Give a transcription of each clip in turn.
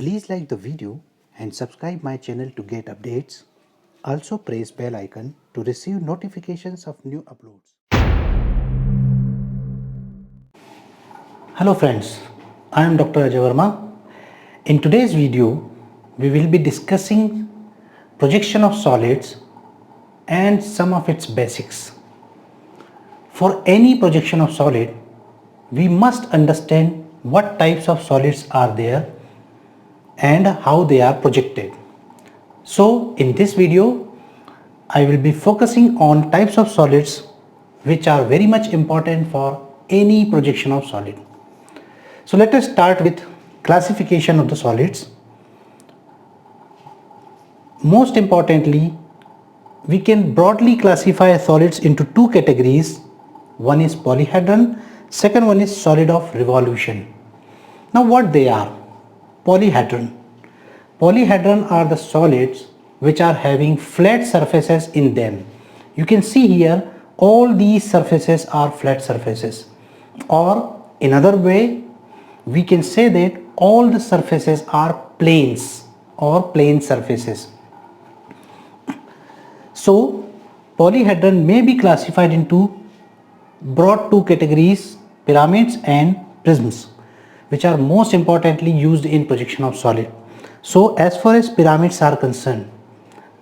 Please like the video and subscribe my channel to get updates. Also press bell icon to receive notifications of new uploads. Hello friends, I am Dr. Ajay Verma. In today's video, we will be discussing projection of solids and some of its basics. For any projection of solid, we must understand what types of solids are there and how they are projected. So in this video, I will be focusing on types of solids which are very much important for any projection of solid. So let us start with classification of the solids. Most importantly, we can broadly classify solids into two categories. One is polyhedron, second one is solid of revolution. Now what they are? Polyhedron. Polyhedron are the solids which are having flat surfaces in them. You can see here all these surfaces are flat surfaces, or in other way we can say that all the surfaces are planes or plane surfaces. So polyhedron may be classified into broad two categories, pyramids and prisms, which are most importantly used in projection of solid. So as far as pyramids are concerned,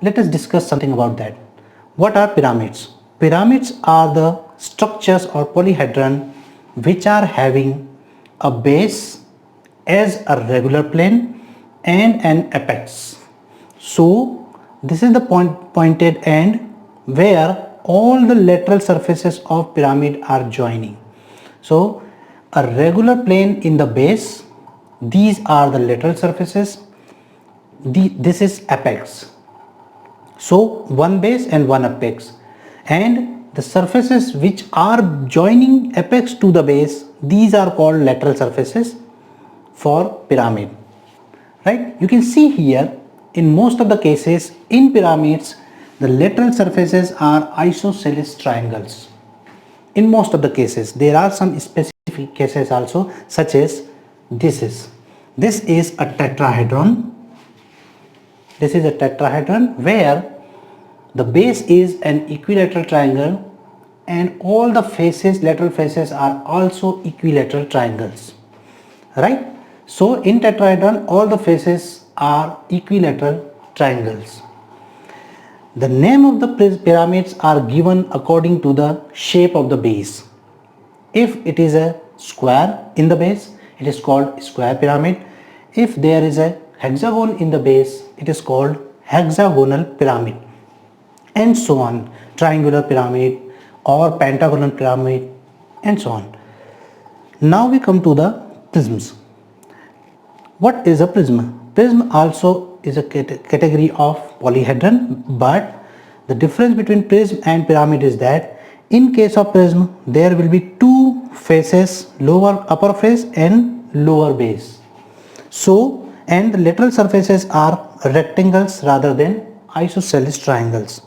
let us discuss something about that. What are pyramids? Pyramids are the structures or polyhedron which are having a base as a regular plane and an apex. So this is the pointed end where all the lateral surfaces of pyramid are joining. So a regular plane in the base, these are the lateral surfaces, this is apex. So one base and one apex, and the surfaces which are joining apex to the base, these are called lateral surfaces for pyramid, right? You can see here in most of the cases in pyramids the lateral surfaces are isosceles triangles. In most of the cases, there are some specific cases also, such as this is a tetrahedron. This is a tetrahedron where the base is an equilateral triangle and all the faces, lateral faces, are also equilateral triangles, right? So in tetrahedron all the faces are equilateral triangles. The name of the pyramids are given according to the shape of the base. If it is a square in the base, it is called square pyramid. If there is a hexagon in the base, it is called hexagonal pyramid, and so on. Triangular pyramid or pentagonal pyramid and so on. Now we come to the prisms. What is a prism? Prism also is a category of polyhedron, but the difference between prism and pyramid is that in case of prism there will be two faces, upper face and lower base. So, and the lateral surfaces are rectangles rather than isosceles triangles.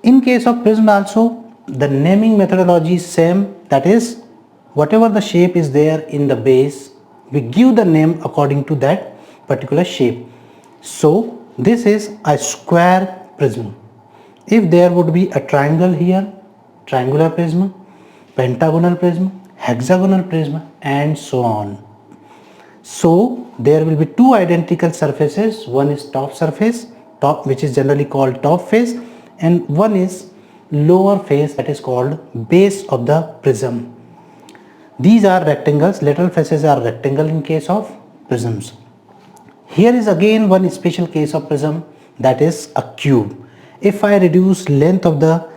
In case of prism also the naming methodology is same, that is whatever the shape is there in the base, we give the name according to that particular shape. So this is a square prism. If there would be a triangle here, triangular prism, pentagonal prism, hexagonal prism and so on. So there will be two identical surfaces, one is top surface, which is generally called top face, and one is lower face, that is called base of the prism. These are rectangles, lateral faces are rectangle in case of prisms. Here is again one special case of prism, that is a cube. If I reduce length of the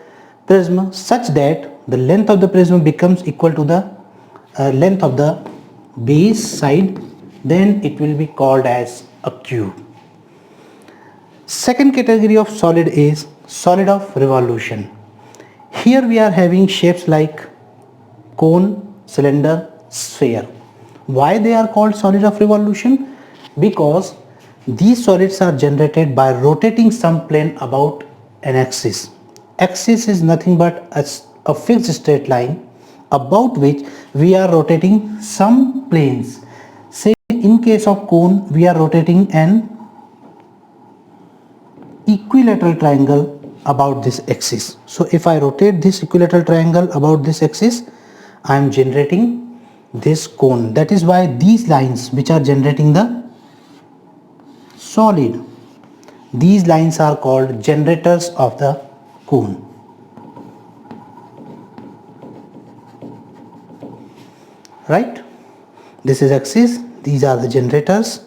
prism such that the length of the prism becomes equal to the length of the base side, then it will be called as a cube. Second category of solid is solid of revolution. Here we are having shapes like cone, cylinder, sphere. Why they are called solid of revolution? Because these solids are generated by rotating some plane about an axis. Axis is nothing but a fixed straight line about which we are rotating some planes. Say In case of cone, we are rotating an equilateral triangle about this axis. So if I rotate this equilateral triangle about this axis, I am generating this cone. That is why these lines which are generating the solid, these lines are called generators of the cone. Right? This is axis, these are the generators,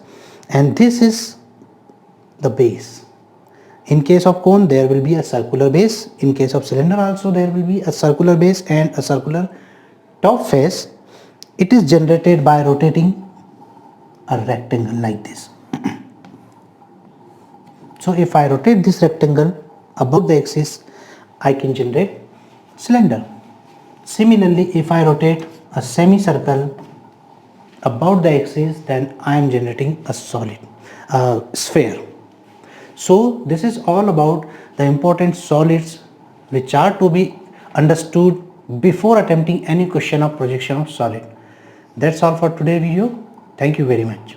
and this is the base. In case of cone, there will be a circular base. In case of cylinder also, there will be a circular base and a circular top face. It is generated by rotating a rectangle like this. So if I rotate this rectangle above the axis, I can generate cylinder. Similarly, if I rotate a semicircle about the axis, then I am generating a solid sphere. So this is all about the important solids which are to be understood before attempting any question of projection of solid. That's all for today's video. Thank you very much.